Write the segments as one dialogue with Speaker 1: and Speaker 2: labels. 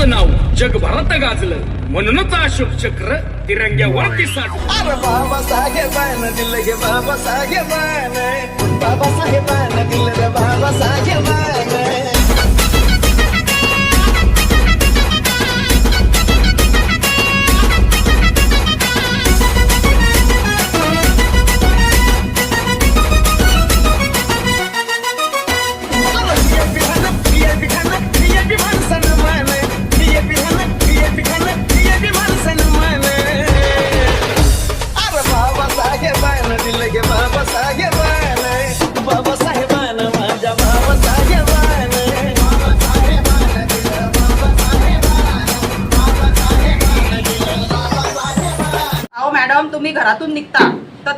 Speaker 1: तुझं नाव जगभरात गाजलं, म्हणूनच अशोक चक्र तिरंग्यावरती साठलं.
Speaker 2: अरे बाबासाहेबानं दिलं गे बाबासाहेबानं, बाबासाहेबानं दिलं रे बाबासाहेबानं.
Speaker 3: मॅडम तुम्ही घरातून निघता तर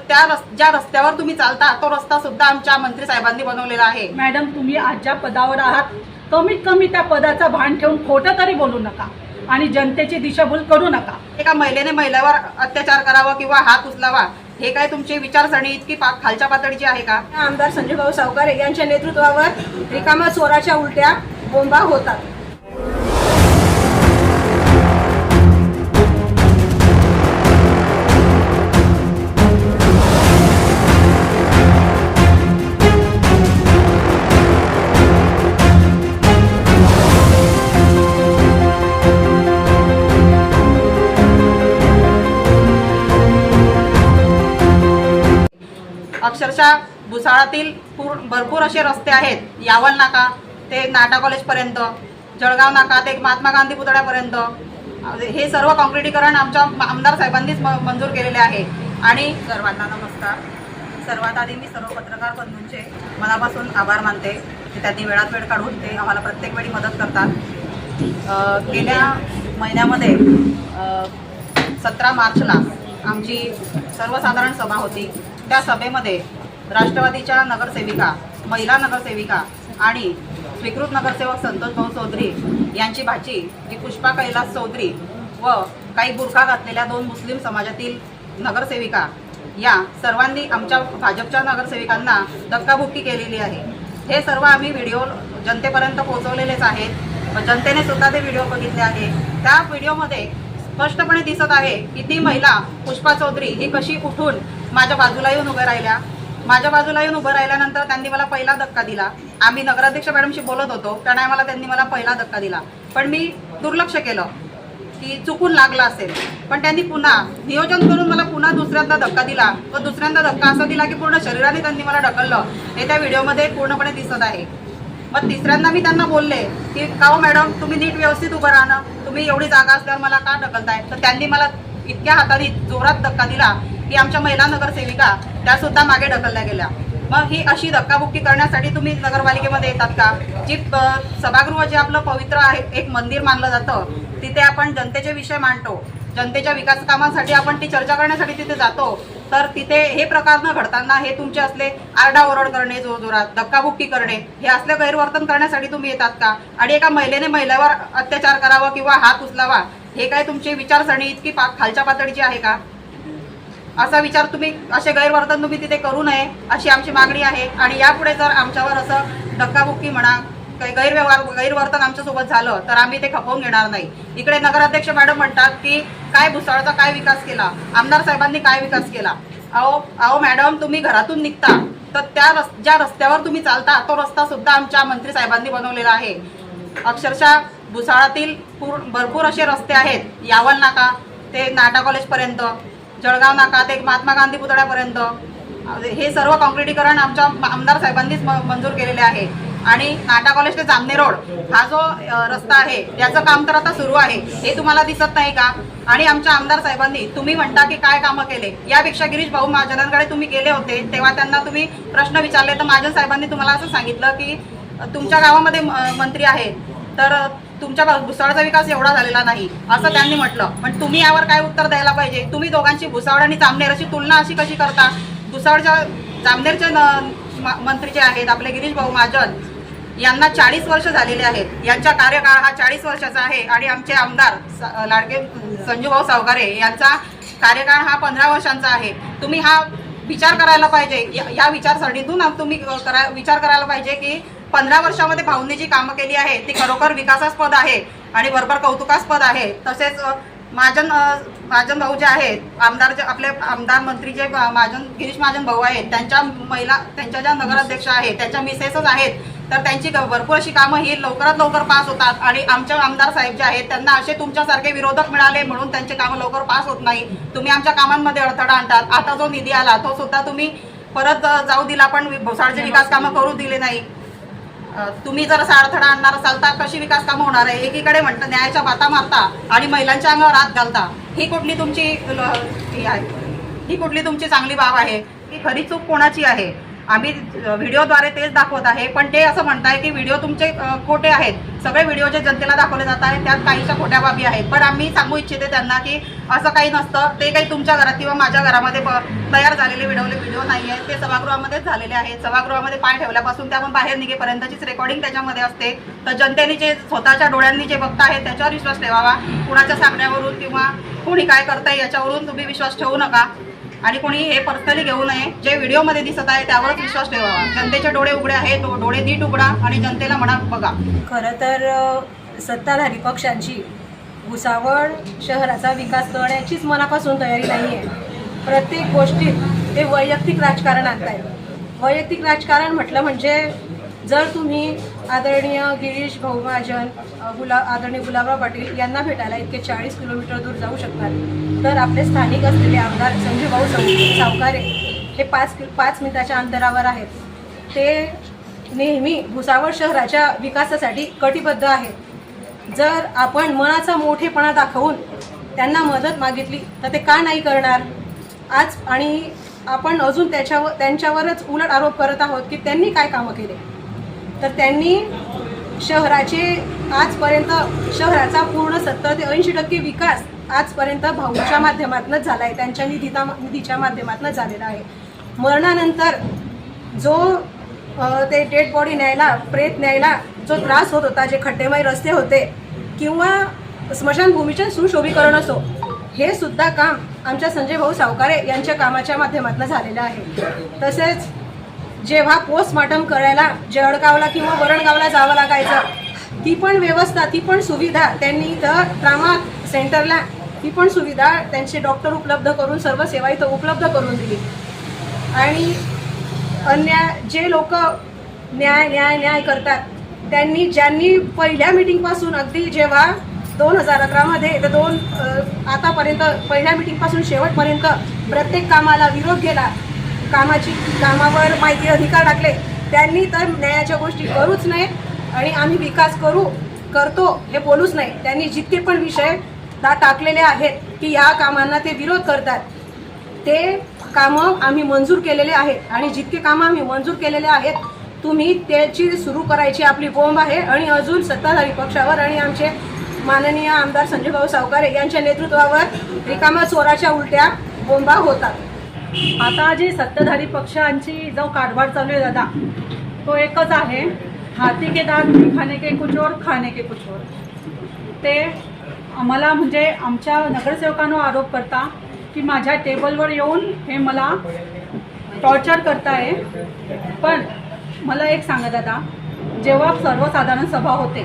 Speaker 3: ज्या रस्त्यावर तुम्ही चालता तो रस्ता सुद्धा आमच्या मंत्री साहेबांनी बनवलेला आहे.
Speaker 4: मॅडम तुम्ही आज ज्या पदावर आहात कमीत कमी त्या पदाचा भान ठेवून खोटं तरी बोलू नका आणि जनतेची दिशाभूल करू नका.
Speaker 3: एका महिलेने महिलावर अत्याचार करावा किंवा हात उचलावा हे काय तुमची विचारसरणी इतकी खालच्या पातळीची आहे का?
Speaker 4: आमदार संजूभाऊ सावकारे यांच्या नेतृत्वावर रिकामा चोराच्या उलट्या बोंबा होतात.
Speaker 3: अक्षरशः भुसाळातील भरपूर असे रस्ते आहेत, यावल नाका ते नाटा कॉलेजपर्यंत, जळगाव नाका ते महात्मा गांधी पुतळ्यापर्यंत हे सर्व काँक्रिटीकरण आमच्या आमदार साहेबांनीच मंजूर केलेले आहे. आणि सर्वांना नमस्कार. सर्वात आधी मी सर्व पत्रकार बंधूंचे मनापासून आभार मानते की त्यांनी वेळात वेळ काढून ते आम्हाला प्रत्येक वेळी मदत करतात. गेल्या महिन्यामध्ये 17 मार्चला आमची सर्वसाधारण सभा होती. त्या सभेमध्ये राष्ट्रवादीच्या नगरसेविका, महिला नगरसेविका आणि स्वीकृत नगरसेवक संतोष भाऊ चौधरी यांची भाची जी पुष्पा कैलास चौधरी व काही बुरखा घातलेल्या 2 मुस्लिम समाजातील नगरसेविका या सर्वांनी आमच्या भाजपच्या नगरसेविकांना धक्काबुक्की केलेली आहे. हे सर्व आम्ही व्हिडिओ जनतेपर्यंत पोहोचवलेलेच आहेत. जनतेने सुद्धा ते व्हिडिओ बघितले आहे. त्या व्हिडिओमध्ये स्पष्टपणे दिसत आहे की ती महिला पुष्पा चौधरी ही कशी उठून माझ्या बाजूला येऊन उभं राहिल्या. माझ्या बाजूला येऊन उभं राहिल्यानंतर त्यांनी मला पहिला धक्का दिला. आम्ही नगराध्यक्ष मॅडमशी बोलत होतो त्या टायमाला त्यांनी मला पहिला धक्का दिला, पण मी दुर्लक्ष केलं की चुकून लागला असेल. पण त्यांनी पुन्हा नियोजन करून मला पुन्हा दुसऱ्यांदा धक्का दिला. तो दुसऱ्यांदा धक्का असा दिला की पूर्ण शरीराने त्यांनी मला ढकललं. हे त्या व्हिडिओमध्ये पूर्णपणे दिसत आहे. मग तिसऱ्यांदा मी त्यांना बोलले की का हो मॅडम तुम्ही नीट व्यवस्थित उभं राहणं, तुम्ही एवढी जागा असल्यावर मला का ढकलताय. तर त्यांनी मला इतक्या हाताने जोरात धक्का दिला की आमच्या महिला नगरसेविका त्या सुद्धा मागे ढकलल्या गेल्या. मग ही अशी धक्काबुक्की करण्यासाठी तुम्ही नगरपालिकेमध्ये येतात का? जी सभागृह जे आपलं पवित्र आहे, एक मंदिर मानलं जातं, तिथे आपण जनतेचे विषय मांडतो, जनतेच्या विकास कामांसाठी आपण ती चर्चा करण्यासाठी तिथे जातो. तर तिथे हे प्रकार न घडताना हे तुमचे असले आरडाओरड करणे, जोरजोरात धक्काबुक्की करणे, हे असले गैरवर्तन करण्यासाठी तुम्ही येतात का? आणि एका महिलेने महिलावर अत्याचार करावा किंवा हात उचलावा हे काय तुमची विचारसरणी इतकी खालच्या पातळीची आहे का? असा विचार तुम्ही, असे गैरवर्तन तुम्ही तिथे करू नये अशी आमची मागणी आहे. आणि यापुढे जर आमच्यावर असं धक्काबुक्की म्हणा काही गैरवर्तन आमच्यासोबत झालं तर आम्ही ते खपवून घेणार नाही. इकडे नगराध्यक्ष मॅडम म्हणतात की काय भुसावळचा काय विकास केला, आमदार साहेबांनी काय विकास केला. अहो मॅडम तुम्ही घरातून निघता तर ज्या रस्त्यावर तुम्ही चालता तो रस्ता सुद्धा आमच्या मंत्री साहेबांनी बनवलेला आहे. अक्षरशः भुसावळातील भरपूर असे रस्ते आहेत, यावल नाका ते नाटा कॉलेजपर्यंत, जळगाव नाका ते महात्मा गांधी पुतळ्यापर्यंत हे सर्व काँक्रिटीकरण आमच्या आमदार साहेबांनीच मंजूर केलेले आहे. आणि नाटा कॉलेज ते जामने रोड हा जो रस्ता आहे त्याचं काम तर आता सुरू आहे, हे तुम्हाला दिसत नाही का? आणि आमच्या आमदार साहेबांनी तुम्ही म्हणता की काय कामं केले, यापेक्षा गिरीश भाऊ महाजनांकडे तुम्ही गेले होते तेव्हा त्यांना तुम्ही प्रश्न विचारले तर महाजन साहेबांनी तुम्हाला असं सांगितलं की तुमच्या गावामध्ये मंत्री आहेत तर तुमच्या भुसावळचा विकास एवढा झालेला नाही असं त्यांनी म्हटलं. पण तुम्ही यावर काय उत्तर द्यायला पाहिजे? तुम्ही दोघांची भुसावळ आणि जामनेर अशी तुलना अशी कशी करता? भुसावळच्या जामनेरचे मंत्री जे आहेत आपले गिरीश भाऊ महाजन यांना 40 वर्ष झालेले आहेत, यांचा कार्यकाळ हा 40 वर्षाचा आहे. आणि आमचे आमदार लाडके संजूभाऊ सावकारे यांचा कार्यकाळ हा 15 वर्षांचा आहे. तुम्ही हा विचार करायला पाहिजे, या विचारसरणीतून तुम्ही विचार करायला पाहिजे की 15 वर्षामध्ये भाऊंनी जी कामं केली आहे ती खरोखर विकासास्पद आहे आणि बरोबर कौतुकास्पद आहे. तसेच महाजन भाऊ जे आहेत आमदार, जे आपले आमदार मंत्री जे गिरीश महाजन भाऊ आहेत, त्यांच्या ज्या नगराध्यक्ष आहेत त्यांच्या मिसेसच आहेत, तर त्यांची भरपूर अशी कामं ही लवकरात लवकर पास होतात. आणि आमचे आमदार साहेब जे आहेत त्यांना असे तुमच्यासारखे विरोधक मिळाले म्हणून त्यांचे कामं लवकर पास होत नाही. तुम्ही आमच्या कामांमध्ये अडथळा आणतात. आता जो निधी आला तो सुद्धा तुम्ही परत जाऊ दिला, पण भोसाळचे विकास कामं करू दिले नाही. तुम्ही जर असा अडथळा आणणार असाल तर कशी विकास कामं होणार आहे? एकीकडे म्हणतं न्यायाच्या बाता मारता आणि महिलांच्या अंगावर हात घालता. ही कुठली तुमची चांगली बाब आहे? की खरी चूक कोणाची आहे? आम्ही व्हिडिओद्वारे तेच दाखवत आहे, पण ते असं म्हणताय की व्हिडिओ तुमचे खोटे आहेत. सगळे व्हिडिओ जे जनतेला दाखवले जात आहेत त्यात काहीशा खोट्या बाबी आहेत. पण आम्ही सांगू इच्छिते त्यांना की असं काही नसतं. ते काही तुमच्या घरात किंवा माझ्या घरामध्ये तयार झालेले व्हिडिओ नाही आहेत. ते सभागृहामध्येच झालेले आहेत. सभागृहामध्ये पाय ठेवल्यापासून ते आपण बाहेर निघेपर्यंतचीच रेकॉर्डिंग त्याच्यामध्ये असते. तर जनतेने जे स्वतःच्या डोळ्यांनी जे बघता आहे त्याच्यावर विश्वास ठेवावा. कुणाच्या सांगण्यावरून किंवा कोणी काय करताय याच्यावरून तुम्ही विश्वास ठेवू नका. आणि कोणी हे पर्सनली घेऊ नये. जे व्हिडिओमध्ये दिसत आहे त्यावरच विश्वास ठेवावा. जनतेचे डोळे उघडे आहेत, डोळे नीट उघडा आणि जनतेला म्हणा बघा.
Speaker 5: खरं तर सत्ताधारी पक्षांची भुसावळ शहराचा विकास करण्याचीच मनापासून तयारी नाही आहे. प्रत्येक गोष्टीत ते वैयक्तिक राजकारण आणतायत. वैयक्तिक राजकारण म्हटलं म्हणजे जर तुम्ही आदरणीय गिरीश भाऊ महाजन, आदरणीय गुलाबराव पाटील यांना भेटायला इतके 40 किलोमीटर दूर जाऊ शकतात, तर आपले स्थानिक असलेले आमदार संजय भाऊ सावकारे हे 5 मिनिटाच्या अंतरावर आहेत. ते नेहमी भुसावळ शहराच्या विकासासाठी कटिबद्ध आहेत. जर आपण मनाचा मोठेपणा दाखवून त्यांना मदत मागितली तर ते का नाही करणार? आज आणि आपण अजून त्यांच्यावरच उलट आरोप करत आहोत की त्यांनी काय कामं केले. तर त्यांनी आजपर्यंत शहराचा पूर्ण 70 ते 80% विकास आजपर्यंत भाऊच्या माध्यमातूनच झाला आहे. त्यांच्या निधीच्या माध्यमातून झालेला आहे. मरणानंतर जो ते डेड बॉडी न्यायला, प्रेत न्यायला जो त्रास होत होता, जे खड्डेमय रस्ते होते किंवा स्मशानभूमीचे सुशोभीकरण असो, हे सुद्धा काम आमच्या संजय भाऊ सावकारे यांच्या कामाच्या माध्यमातून झालेलं आहे. तसेच जेव्हा पोस्टमॉर्टम करायला जळगावला किंवा वरणगावला जावं लागायचं, ती पण व्यवस्था, ती पण सुविधा त्यांनी इथं ट्रामा सेंटरला ती पण सुविधा त्यांचे डॉक्टर उपलब्ध करून सर्व सेवा इथं उपलब्ध करून दिली. आणि अन्य जे लोक न्याय करतात ज्यांनी पहिल्या मीटिंगपासून अगदी जेव्हा 2011मध्ये तर आतापर्यंत पहिल्या मीटिंगपासून शेवटपर्यंत प्रत्येक कामाला विरोध केला, कामावर माहिती अधिकार टाकले, त्यांनी तर न्यायाच्या गोष्टी करूच नाही आणि आम्ही विकास करतो हे बोलूच नाही. त्यांनी जितके पण विषय टाकलेले आहेत की या कामांना ते विरोध करतात, ते कामं आम्ही मंजूर केलेले आहेत. आणि जितके कामं आम्ही मंजूर केलेले आहेत तुम्ही त्याची सुरू करायची आपली बोंब आहे. आणि अजून सत्ताधारी पक्षावर आणि आमचे माननीय आमदार संजय भाऊ सावकारे यांच्या नेतृत्वावर रिकामा चोराच्या उलट्या बोंबा होतात.
Speaker 4: आता जी सत्ताधारी पक्षांची जो कारभार चालू आहे दादा, तो एकच आहे, हाती के दात खाने के कुछ और खाने के कुछ और. ते आम्हाला म्हणजे आमच्या नगरसेवकांवर आरोप करता की माझ्या टेबलवर येऊन हे मला टॉर्चर करताय. पण मला एक सांगा दादा, जेव्हा सर्वसाधारण सभा होते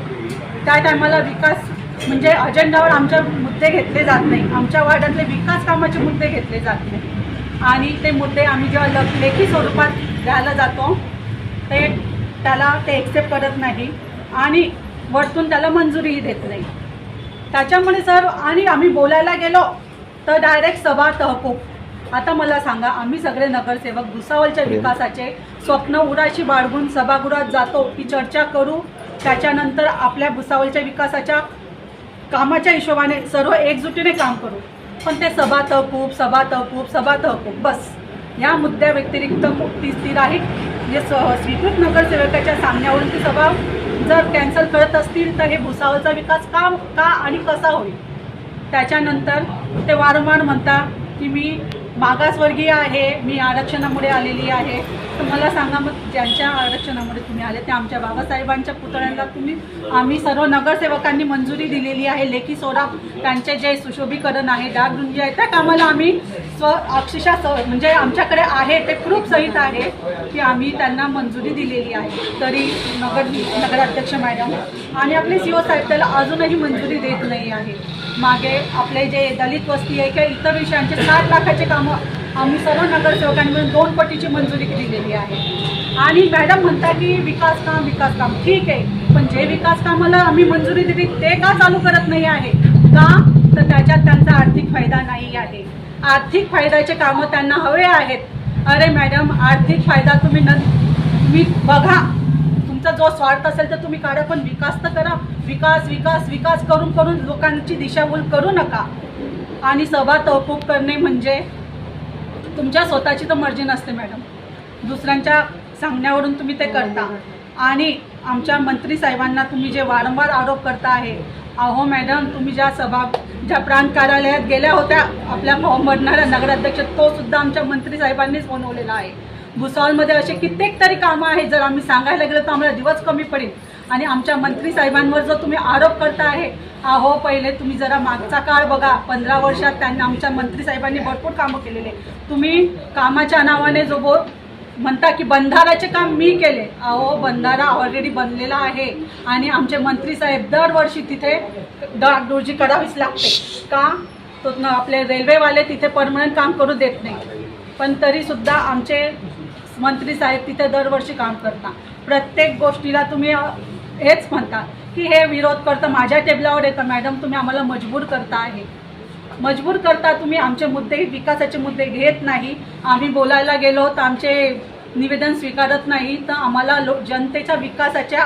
Speaker 4: त्या टायमाला विकास म्हणजे अजेंडावर आमचे मुद्दे घेतले जात नाही, आमच्या वार्डातले विकास कामाचे मुद्दे घेतले जात नाही. आणि ते मुद्दे आम्ही जेव्हा लेखी स्वरूपात द्यायला जातो त्याला ते एक्सेप्ट करत नाही आणि वरतून त्याला मंजुरीही देत नाही. त्याच्यामुळे सर, आणि आम्ही बोलायला गेलो तर डायरेक्ट सभा तहकूब. आता मला सांगा, आम्ही सगळे नगरसेवक भुसावळच्या विकासाचे स्वप्न उराशी बाळगून सभागृहात जातो की चर्चा करू, त्याच्यानंतर आपल्या भुसावळच्या विकासाच्या कामाच्या हिशोबाने सर्व एकजुटीने काम करू. पण ते सभा तहकूब बस. या मुद्द्या व्यतिरिक्त ती स्थिराहिक म्हणजे स्वीकृत नगरसेवकाच्या सांगण्यावरून ती सभा जर कॅन्सल करत असतील तर हे भुसावळचा विकास का आणि कसा होईल. त्याच्यानंतर ते वारंवार म्हणता की मी मागासवर्गीय आहे, मी आरक्षणामुळे आलेली आहे. तर मला सांगा, मग ज्यांच्या आरक्षणामुळे तुम्ही आले ते आमच्या बाबासाहेबांच्या पुतळ्यांना आम्ही सर्व नगरसेवकांनी मंजुरी दिलेली आहे. लेखी सोडा त्यांचे जे सुशोभीकरण आहे, डागडुंजी आहे, त्या कामाला आम्ही अक्षरशः म्हणजे आमच्याकडे आहे ते प्रूफ सहित आहे की आम्ही त्यांना मंजुरी दिलेली आहे, तरी नगराध्यक्ष मॅडम आणि आपले CO साहेब त्याला अजूनही मंजुरी देत नाही आहे. मागे आपले जे दलित वस्ती आहे किंवा इतर विषयांचे 60 लाखाचे कामं आम्ही सर्व नगरसेवकांनी मिळून 2 पटीची मंजुरी दिलेली आहे. आणि मॅडम म्हणता की विकास काम ठीक आहे, पण जे विकास कामाला आम्ही मंजुरी दिली ते का चालू करत नाही आहे का, तर त्याच्यात त्यांचा आर्थिक फायदा नाही आहे. आर्थिक फायद्याचे कामं त्यांना हवे आहेत. अरे मॅडम, आर्थिक फायदा तुम्ही बघा, तुमचा जो स्वार्थ असेल तर तुम्ही काढा, पण विकास तर करा. विकास करून लोकांची दिशाभूल करू नका. आणि सभा तहकूब करणे म्हणजे तुमच्या स्वतःची तर मर्जी नसते मॅडम, दुसऱ्यांच्या सांगण्यावरून तुम्ही ते करता. आणि आमच्या मंत्री साहेबांना तुम्ही जे वारंवार आरोप करता आहे, अहो मॅडम, तुम्ही ज्या प्रांत कार्यालयात गेल्या होत्या आपल्या फॉर्म भरणाऱ्या नगराध्यक्ष, तो सुद्धा आमच्या मंत्री साहेबांनीच बनवलेला आहे. भुसावळमध्ये असे कित्येक तरी कामं आहेत, जर आम्ही सांगायला गेलो तर आम्हाला दिवस कमी पडेल. आणि आमच्या मंत्री साहेबांवर जो तुम्ही आरोप करता आहे, अहो पहिले तुम्ही जरा मागचा काळ बघा. 15 वर्षात त्यांना आमच्या मंत्री साहेबांनी भरपूर कामं केलेले. तुम्ही कामाच्या नावाने जो म्हणता की बंधाराचे काम मी केले, अहो बंधारा ऑलरेडी बनलेला आहे आणि आमचे मंत्री साहेब दरवर्षी तिथे डागडुजी करावीच लागते का, तो आपले रेल्वेवाले तिथे परमनंट काम करू देत नाही, पण तरीसुद्धा आमचे मंत्री साहेब तिथे दरवर्षी काम करता. प्रत्येक गोष्टीला तुम्ही हेच म्हणता की हे विरोध करतं, माझ्या टेबलावर येतं. मॅडम, तुम्ही आम्हाला मजबूर करता तुम्ही. आमचे मुद्दे, विकासाचे मुद्दे घेत नाही. आम्ही बोलायला गेलो तर आमचे निवेदन स्वीकारत नाही, तर आम्हाला जनतेच्या विकासाच्या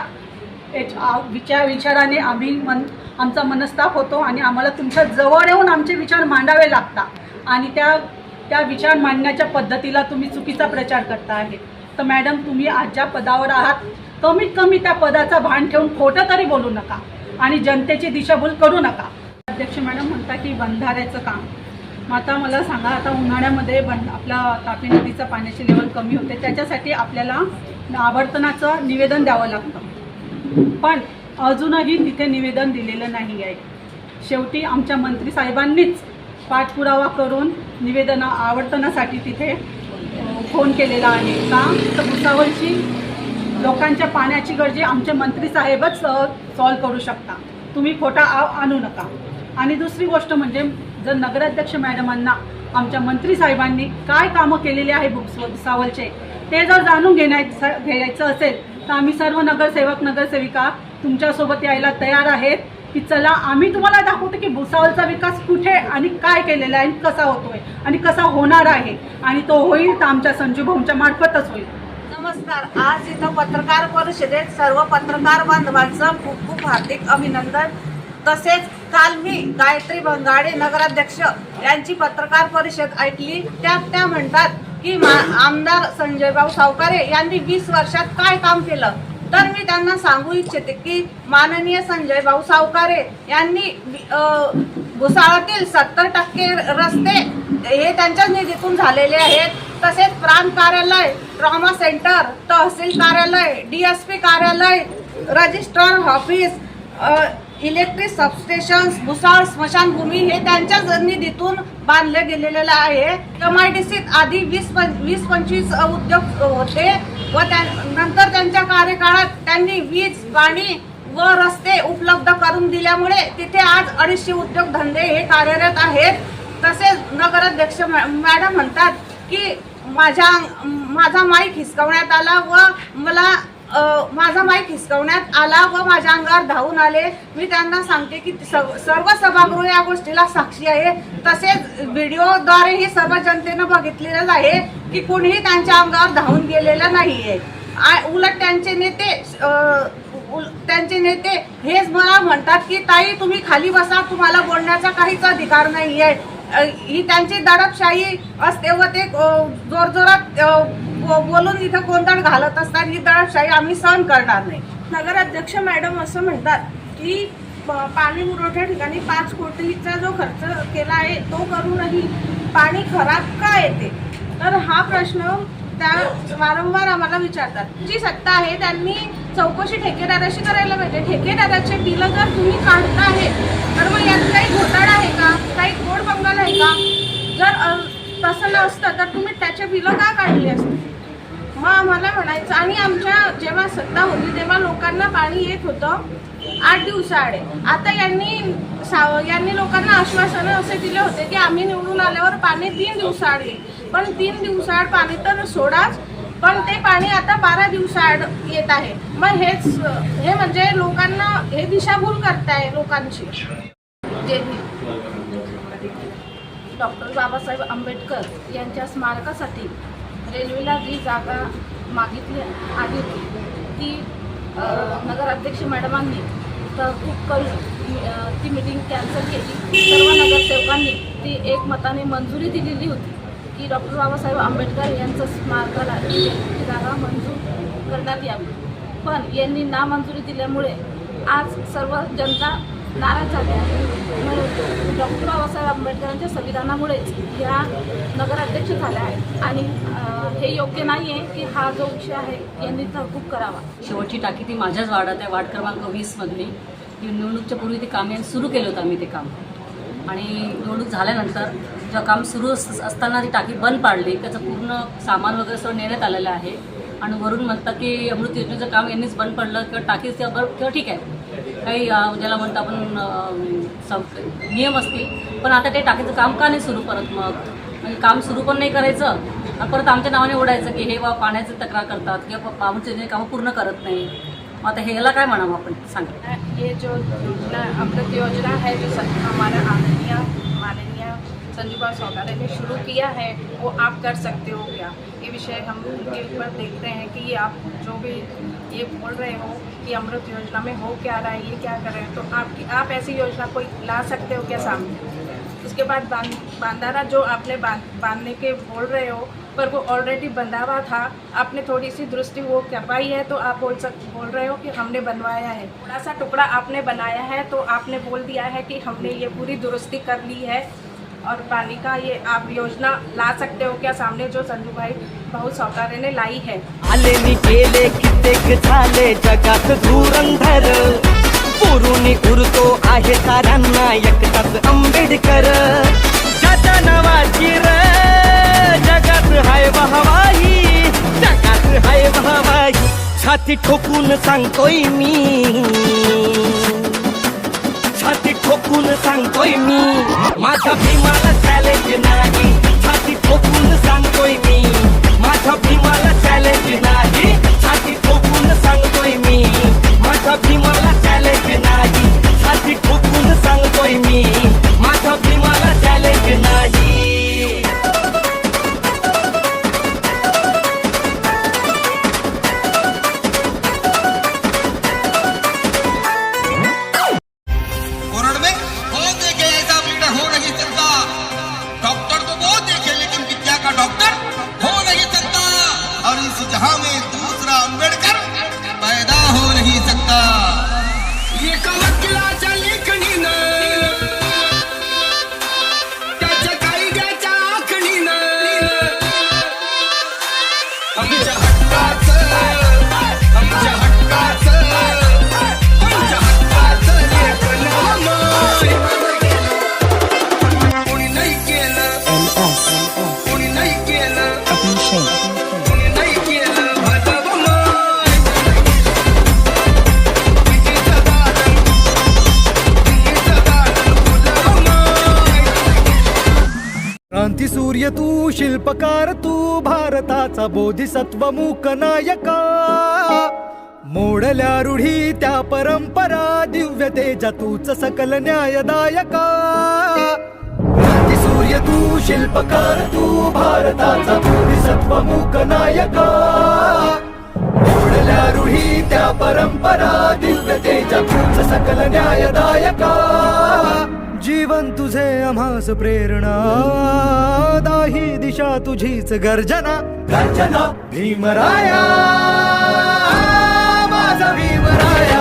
Speaker 4: विचाराने आमचा मनस्ताप होतो आणि आम्हाला तुमच्या जवळ येऊन आमचे विचार मांडावे लागतात आणि त्या विचार मांडण्याच्या पद्धतीला तुम्ही चुकीचा प्रचार करता आहे. तर मॅडम, तुम्ही आज ज्या पदावर आहात, कमीत कमी त्या पदाचा भान ठेवून खोटं तरी बोलू नका आणि जनतेची दिशाभूल करू नका. अध्यक्ष मॅडम म्हणता की बंधाऱ्याचं काम, मग आता मला सांगा, आता उन्हाळ्यामध्ये आपला तापी नदीचं पाण्याची लेवल कमी होते, त्याच्यासाठी आपल्याला आवर्तनाचं निवेदन द्यावं लागतं, पण अजूनही तिथे निवेदन दिलेलं नाही आहे. शेवटी आमच्या मंत्री साहेबांनीच पाठपुरावा करून निवेदन आवर्तनासाठी तिथे फोन केलेला आहे का, तर भुसावळची लोकांच्या पाण्याची गरज आमचे मंत्री साहेबच सॉल्व करू शकता, तुम्ही खोटा आणू नका. आणि दुसरी गोष्ट म्हणजे, जर नगराध्यक्ष मॅडमांना आमच्या मंत्री साहेबांनी काय कामं केलेली आहे भुसावळचे ते जर जाणून घ्यायचं असेल, तर आम्ही सर्व नगरसेवक नगरसेविका तुमच्यासोबत यायला तयार आहेत की चला आम्ही तुम्हाला दाखवतो की भुसावळचा विकास कुठे आणि काय केलेला आहे, कसा होतोय आणि कसा होणार आहे, आणि तो होईल तर आमच्या संजू भाऊंच्या मार्फतच होईल.
Speaker 6: नमस्कार. आज इथं पत्रकार परिषदेत सर्व पत्रकार बांधवांचं खूप खूप हार्दिक अभिनंदन. तसेच काल मी गायत्री बंगाडे नगराध्यक्ष यांची पत्रकार परिषद ऐकली. त्यात त्या म्हणतात की आमदार संजयभाऊ सावकारे यांनी 20 वर्षात काय काम केलं. तर मी त्यांना सांगू इच्छिते की माननीय संजयभाऊ सावकारे यांनी भुसावळातील 70% रस्ते हे त्यांच्याच निधीतून झालेले आहेत. तसेच प्रांत कार्यालय, ट्रॉमा सेंटर, तहसील कार्यालय, DSP कार्यालय, registrar office, electric substations, Bhusawal स्मशानभूमी हे त्यांच्याच निधीतून बांधले गेलेले आहे. MIDCत आधी 20-25 उद्योग होते व नंतर त्यांच्या कार्यकाळात त्यांनी वीज, पाणी व रस्ते उपलब्ध करून दिल्यामुळे तिथे आज 250 उद्योगधंदे हे कार्यरत आहेत. तसेच नगराध्यक्ष मॅडम म्हणतात की माझा माईक हिसकवण्यात आला व माझ्या अंगावर धावून आले. मी त्यांना सांगते की सर्व सभागृह या गोष्टीला साक्षी आहे. तसेच व्हिडिओद्वारे ही सर्व जनतेनं बघितलेलंच आहे की कुणीही त्यांच्या अंगावर धावून गेलेलं नाहीये. उलट त्यांचे नेते हेच मला म्हणतात की ताई तुम्ही खाली बसा, तुम्हाला बोलण्याचा काहीच अधिकार नाहीये. ही त्यांची दडपशाही असते व ते जोरजोरात बोलून इथं गोंधळ घालत असतात. ही दडपशाही आम्ही सहन करणार नाही.
Speaker 5: नगराध्यक्ष मॅडम असं म्हणतात की पाणी पुरवठ्या ठिकाणी 5 कोटीचा जो खर्च केला आहे तो करूनही पाणी खराब का येते. तर हा प्रश्न त्या वारंवार आम्हाला विचारतात. जी सत्ता आहे त्यांनी चौकशी ठेकेदाराशी करायला पाहिजे. ठेकेदाराचे बिलं जर तुम्ही काढता आहे तर मग यात काही घोटाळा आहे का, काही गोड बंगाल आहे का. जर
Speaker 7: बिलं का काढली असते? मग आम्हाला म्हणायचं. आणि आमच्या जेव्हा सत्ता होती तेव्हा लोकांना पाणी येत होतं 8 दिवसाआडे. आता यांनी लोकांना आश्वासनं असे दिले होते की आम्ही निवडून आल्यावर पाणी 3 दिवसाआड येईल. पण 3 दिवसाआड पाणी तर सोडाच, पण ते पाणी आता 12 दिवसाआड येत आहे. मग हे म्हणजे लोकांना हे दिशाभूल करताय लोकांची. जे डॉक्टर बाबासाहेब आंबेडकर यांच्या स्मारकासाठी रेल्वेला जी जागा मागितली आली होती ती नगराध्यक्ष मॅडमांनी तहकूब करून ती मिटिंग कॅन्सल केली. सर्व नगरसेवकांनी ती एकमताने मंजुरी दिलेली होती की डॉक्टर बाबासाहेब आंबेडकर यांचं स्मारकाला ती जागा मंजूर करण्यात यावी. पण यांनी नामंजुरी दिल्यामुळे आज सर्व जनता नाराज झाले आहे. म्हणून डॉक्टर बाबासाहेब आंबेडकरांच्या संविधानामुळेच ह्या नगराध्यक्ष झाल्या आहेत आणि हे योग्य नाही आहे की हा जो विषय आहे यांनी तहकूब करावा.
Speaker 8: शेवटची टाकी ती माझ्याच वार्डात आहे, वार्ड क्रमांक 20 मधली. निवडणूकच्या पूर्वी ते काम सुरू केलं होतं आम्ही ते काम, आणि निवडणूक झाल्यानंतर जेव्हा काम सुरू असताना ती टाकी बंद पाडली. त्याचं पूर्ण सामान वगैरे सगळं नेण्यात आलेलं आहे आणि वरून म्हणतात की अमृत योजनेचं काम यांनीच बंद पडलं किंवा टाकीचं किंवा ठीक आहे काही ज्याला म्हणतो आपण नियम असतील, पण आता ते टाकीचं काम का नाही सुरू परत? मग म्हणजे काम सुरू पण नाही करायचं आणि परत आमच्या नावाने ओढायचं की हे बा पाण्याची तक्रार करतात किंवा अमृत योजने कामं पूर्ण करत नाही. मग आता ह्याला काय म्हणावं आपण सांगा.
Speaker 7: ये जो योजना अमृत योजना है जो हमारा माननीय संजू भाई सौदागर ने शुरू किया है वो आप कर सकते हो क्या? ये विषय हम उनके ऊपर देख रहे हैं कि ये आप जो भी ये बोल रहे हो कि अमृत योजना में हो क्या रहा है, ये क्या कर रहे हैं, तो आप ऐसी योजना कोई ला सकते हो क्या सामने? उसके बाद बांधारा जो आपने बांधने के बोल रहे हो पर वो ऑलरेडी बंधा हुआ था, आपने थोड़ी सी दुरुस्ती वो करवाई है तो आप बोल रहे हो कि हमने बनवाया है. थोड़ा सा टुकड़ा आपने बनाया है तो आपने बोल दिया है कि हमने ये पूरी दुरुस्ती कर ली है और पानी का ये आप योजना ला सकते हो क्या सामने जो संजू भाई भाऊ सौकारे ने लाई है.
Speaker 2: आले नि गेले कित्येक झाले जगात धुरंधर, पुरुणी उरतो आहे साऱ्यांना एकटाच आंबेडकर. ज्याच्या नावाची र जगात हाय वाहवाही, जगात हाय वाहवाही. छाती ठोकून सांगतोय मी, छाती ठोकून सांगतोय मी, माझ्या भीमाला चॅलेंज नाही. छाती ठोकून सांगतोय मी, माझ्या भीमाला चॅलेंज नाही. छाती ठोकून सांगतोय मी, माझ्या भीमाला चॅलेंज नाही. छाती ठोकून सांगतोय मी, माझ्या भीमाला चॅलेंज नाही.
Speaker 9: क्रांती सूर्य तू, शिल्पकार तू, भारताचा बोधिसत्व मूक नायका. मोडल्या रूढी त्या परंपरा, दिव्य तेजा तूच सकल न्यायदायका. क्रांती सूर्य तू, शिल्पकार तू, भारताचा बोधिसत्व मूक नायका. मोडल्या रूढी त्या परंपरा, दिव्य तेजा तूच सकल न्यायदायका. जीवन तुझे आम्हास प्रेरणा, दाही दिशा तुझीच गर्जना. गर्जना भीमराया, माझा भीमराया,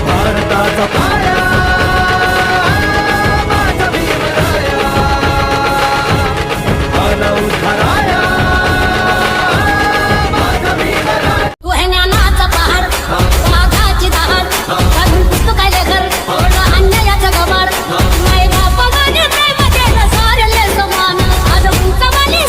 Speaker 9: भारताचा पाया, माझा भीमराया, आला उद्धाराया, माझा भीमराया.
Speaker 10: तू है ज्ञानाचा पहाड, मागाची दहाड, घालून पुस्तकाले घर, अन्यायाचा गवार. माय बापाने प्रेम केलं सारले समान, आज उंचवली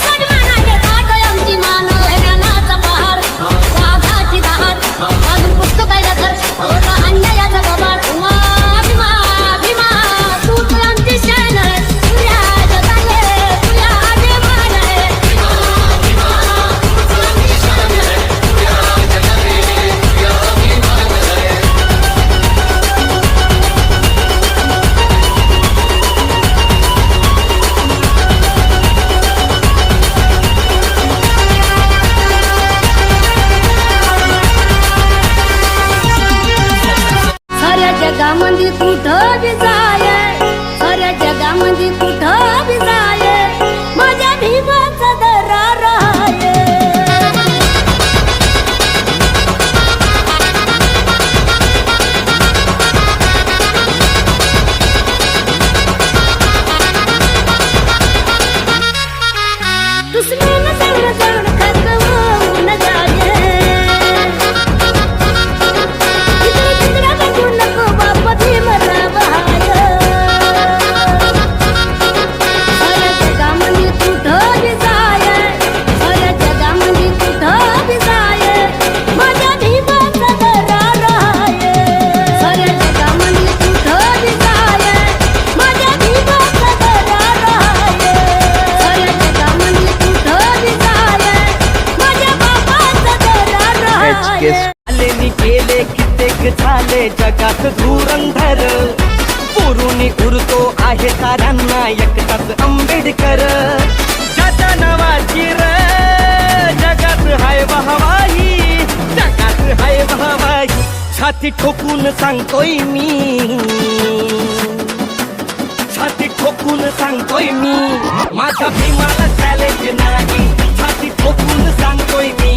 Speaker 10: जगामध्ये कुठं बी जाय, साऱ्या जगामध्ये कुठं बी जाय, माझ्या भीमाचा दरार आहे. दुश्मन संग जाण खतवून जागे, इकडे तिकडे बघू नको बाप भीमराव हाय. साऱ्या जगामध्ये कुठं बी जाय, साऱ्या जगामध्ये कुठं बी जाय, माझ्या भीमाचा दरार आहे. साऱ्या जगामध्ये कुठं बी जाय, माझ्या भीमाचा दरार आहे. साऱ्या जगामध्ये कुठं बी जाय, माझ्या बाबाचा दरार आहे.
Speaker 2: आलेनी गेले कित्येक झाले जगात धुरंधर, पुरुणी उरतो आहे साऱ्यांना एकटाच आंबेडकर. ज्याच्या नावाची र जगात हाय वाहवाही, जगात हाय वाहवाही, छाती ठोकून सांगतोय मी, छाती ठोकून सांगतोय मी, माझ्या भीमाला चॅलेंज नाही. छाती ठोकून सांगतोय मी,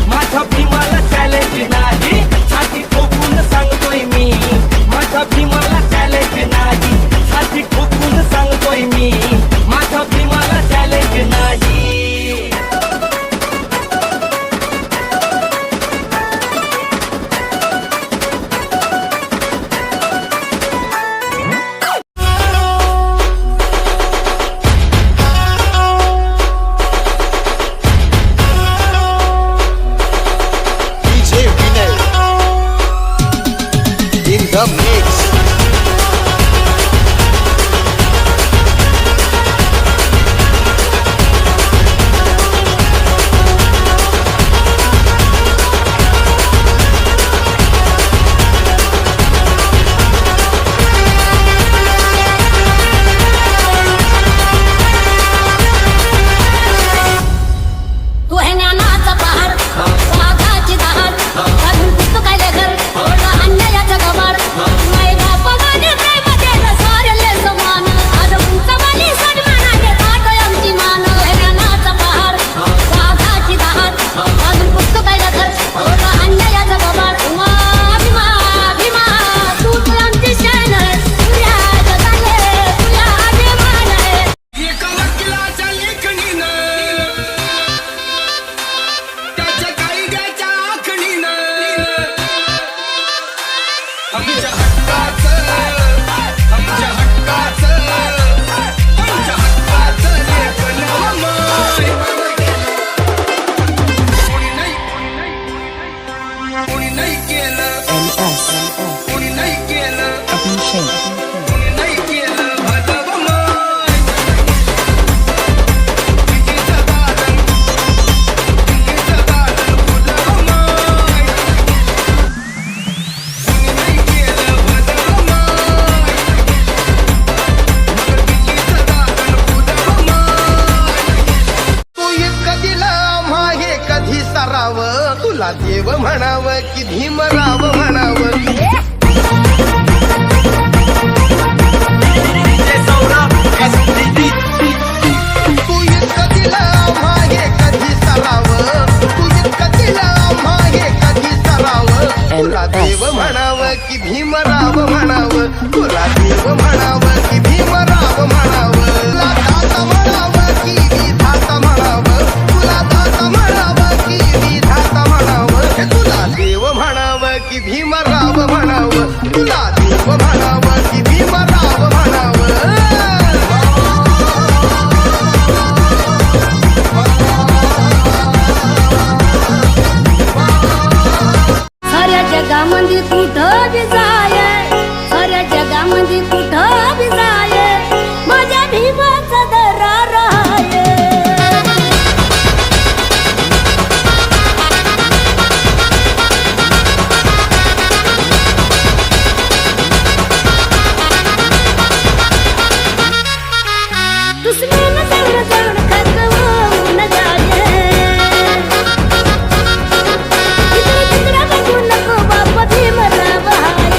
Speaker 2: माझ्या भीमाला चॅलेंज नाही. छाती ठोकून सांगतोय मी, माझ्या भीमाला चॅलेंज नाही. छाती ठोकून सांगतोय मी, माझ्या भीमाला चॅलेंज नाही.
Speaker 9: DJ Vinay in the mix.
Speaker 10: तू है ज्ञानाचा पहाड, वाघाची दहाड, घालून पुस्तकाले घर, ओढा अन्यायाचा गवार, मायरा पगाने प्रेमाचे सारेले समान, आज उंचवाली सन्मानाचे ताट आमची मान. हे ज्ञानाचा पहाड, वाघाची दहाड, घालून पुस्तकाले घर, ओढा अन्यायाचा गवार, भीमा भीमा तू आमची शान आहे, तुझ्या जगाले तुझ्या अभिमान आहे.
Speaker 1: एका वकिलाच्या लेखणीनं, त्याच्या कायद्याच्या आखणीनं, आमच्या हक्काचं, आमच्या हक्काचं, आमच्या हक्काचं लेखन अमर. कोणी नाही, कोणी नाही केलं, कोणी नाही केलं, कोणी नाही केलं भलवमय. तिकीचं दालन, तिकीचं दालन फुलवमय. कोणी नाही केलं भलवमय, तिकीचं दालन फुलवमय.
Speaker 9: तू इतकं दिलं आम्हा हे कधी सरावं, तुला देव म्हणावं की भीमराव म्हणावं. तू इतकं दिलं आम्हा हे कधी सरावं, तू इतकं दिलं आम्हा हे कधी सरावं, तुला देव म्हणावं की भीमराव म्हणावं, तुला देव म्हणावं की भीमराव म्हणावं. तुला दाता म्हणावं की विधाता म्हणावं, तुला दाता म्हणावं की विधाता म्हणावं. हे तुला देव म्हणावं की भीमराव म्हणावं, तुला देव म्हणावं की भीमराव म्हणावं.
Speaker 10: साऱ्या जगामध्ये कुठं बी जाय, साऱ्या जगामध्ये कुठं बी जाय, माझ्या भीमाचा दरार आहे. दुश्मन संग जाण खतवून जागे, इकडे तिकडे बघू नको बाप भीमराव हाय.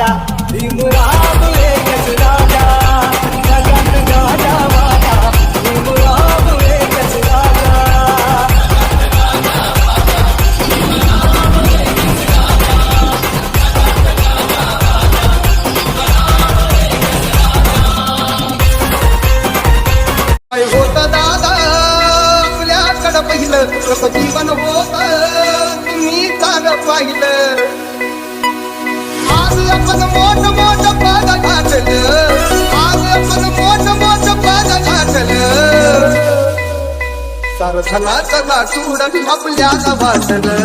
Speaker 9: वाजा भीमराव एकच राजा जगात गाजा वाजा भीमराव एकच राजा काय होत दादा आपल्याकडं पहिलं कसं जीवन होत तुम्ही चाल पाहिलं आज आपण मोठ मोठ पद गाठलं आज आपण मोठ मोठ पद गाठलं सारथनाचं गाठूड आपल्याला वाटलं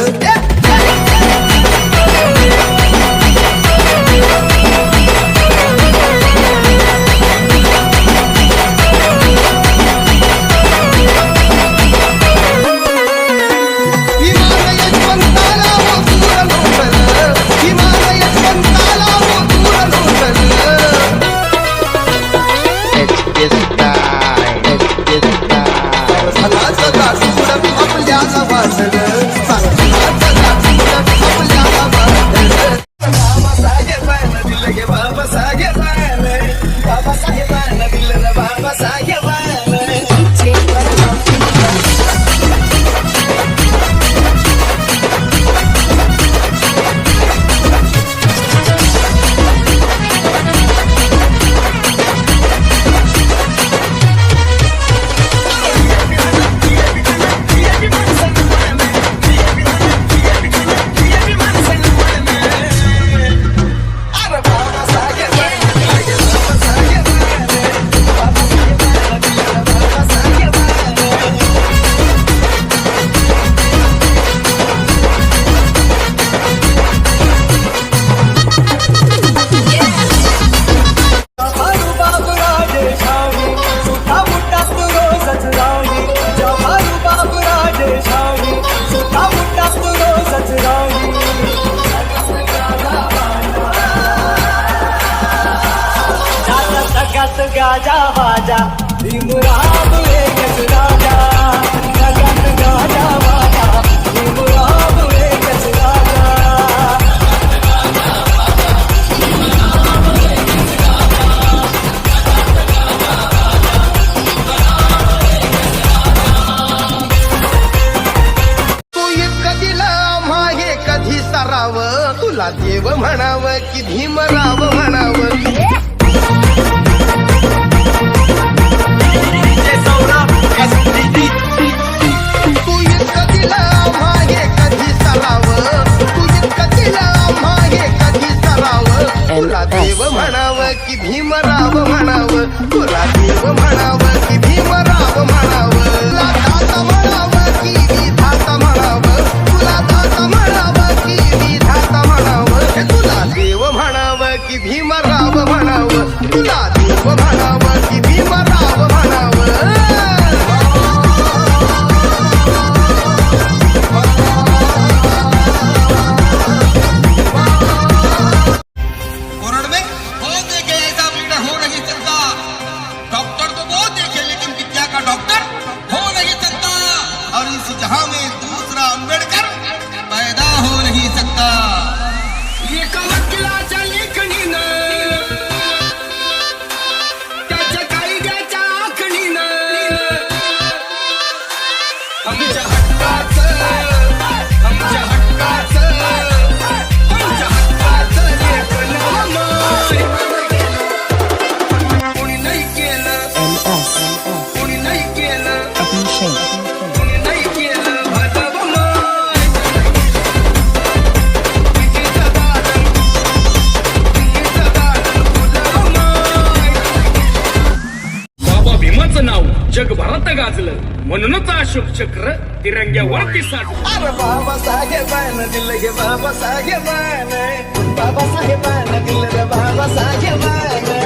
Speaker 9: गाजा वाजा भीमराव एकच राजा जगात गाजा वाजा भीमराव एकच राजा तू इतकं दिलं आम्हा हे कधी सराव तुला देव म्हणावं की भीमराव म्हणावं तू इतकं दिलं आम्हा हे कधी सरावं तू इतकं दिलं आम्हा हे कधी सरावं तुला देव म्हणावं की भीमराव म्हणावं तुला देव म्हणावं की भीमराव म्हणावं तुला दाता म्हणावं की विधाता म्हणावं तुला दाता म्हणावं की विधाता म्हणावं तुला देव म्हणावं की भीमराव म्हणावं तुला देव म्हणावं की भीमराव म्हणावं
Speaker 1: एका वकिलाच्या लेखणीनं त्याच्या कायद्याच्या आखणीनं आमच्या हक्काचं आमच्या हक्काचं लेखन कोणी नाही केलं कोणी नाही केलं कोणी नाही केलं भीमाचं नाव जगभरात गाजलं म्हणूनच अशोक चक्र तिरंग्यावरती साठलं
Speaker 9: अरे बाबासाहेबानं दिलं गे बाबासाहेबानं बाबासाहेबानं दिलं गे बाबासाहेबानं बाबासाहेबानं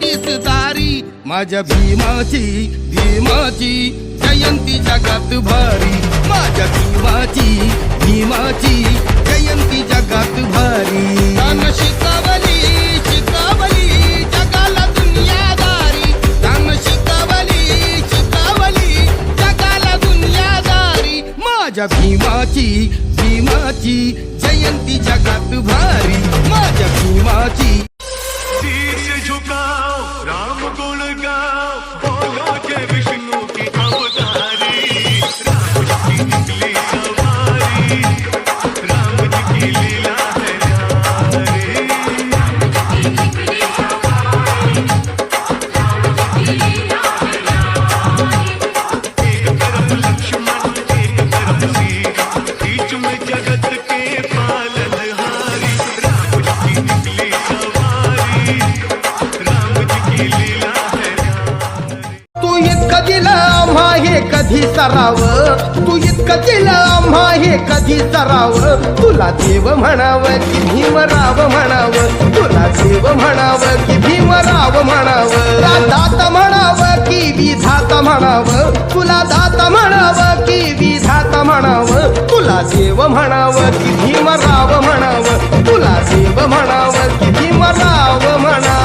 Speaker 9: तीच दारी माझ्या भीमाची भीमाची जयंती जगात भारी माझ्या भीमाची जयंती जगात भारी दान शिकवली शिकवली जगाला दुनियादारी दान शिकवली जगाला दुनियादारी माझ्या भीमाची जयंती जगात भारी माझ्या भीमाची
Speaker 11: शीश झुकाओ राम गुण गाओ बोलो जय विष्णु की अवतारी राम जी की निकली सवारी राम जी की लीला है न्यारी एक तरफ लक्ष्मण एक तरफ सीता बीच में जगत के पालनहारी राम जी की निकली सवारी राम जी की लीला है
Speaker 9: तू इतकं दिलं आम्हा हे कधी सराव तू इतकं दिलं आम्हा हे कधी सराव तुला देव म्हणावं की भीमराव म्हणावं तुला देव म्हणावं की भीमराव म्हणावं दात म्हणावं की विधात म्हणावं तुला दात म्हणावं की विधात म्हणावं तुला देव म्हणावं की भीमराव म्हणावं तुला देव म्हणावं की भीमराव म्हणावं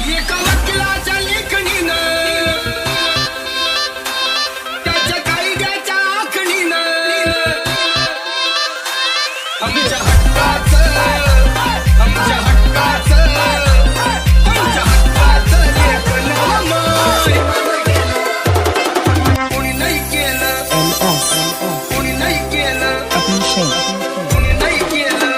Speaker 1: एका वकिलाच्या लेखणीनं त्याच्या कायद्याच्या आखणीनं आमच्या हक्काचं लेखन कोणी नाही केलं कोणी नाही केलं कोणी नाही केलं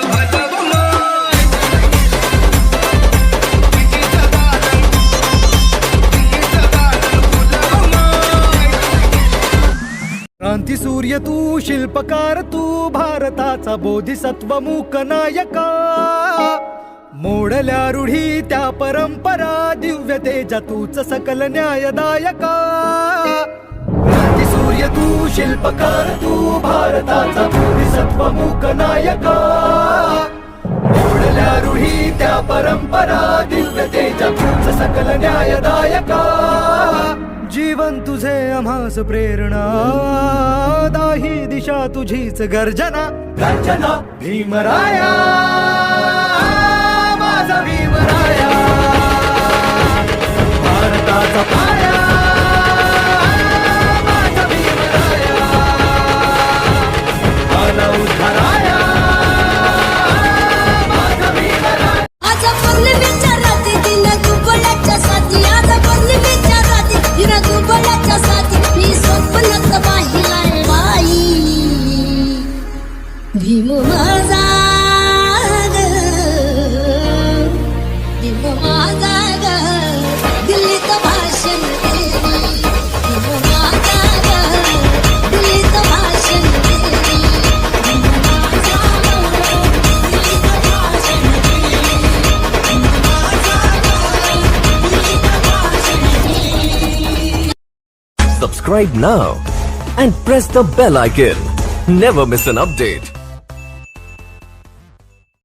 Speaker 9: क्रांती सूर्य तू शिल्पकार तू भारताचा बोधिसत्व मूक नायका मोडल्या रूढी त्या परंपरा दिव्य तेजा तूच सकल न्यायदायका क्रांती सूर्य तू शिल्पकार तू भारताचा बोधिसत्व मूक नायका मोडल्या रूढी त्या परंपरा दिव्य तेजा तूच सकल न्यायदायका जीवन तुझे आम्हास प्रेरणा दाही दिशा तुझीच गर्जना भीमराया माझा भीमराया भारताचा पाया माझा भीमराया आला उद्धाराया माझा भीमराया
Speaker 10: आज पौर्णिमेच्या रात्री दिन दुबळ्याच्या साथी आज पौर्णिमेच्या रात्री दिन दुबळ्याच्या साथी मी स्वप्नात पाहिलाय बाई भीम माझा ग भीम माझा ग दिल्लीत भाषण देवी भीम माझा ग दिल्लीत भाषण देवी भीम माझा ग दिल्लीत भाषण देवी
Speaker 12: Subscribe now and press the bell icon. Never miss an update.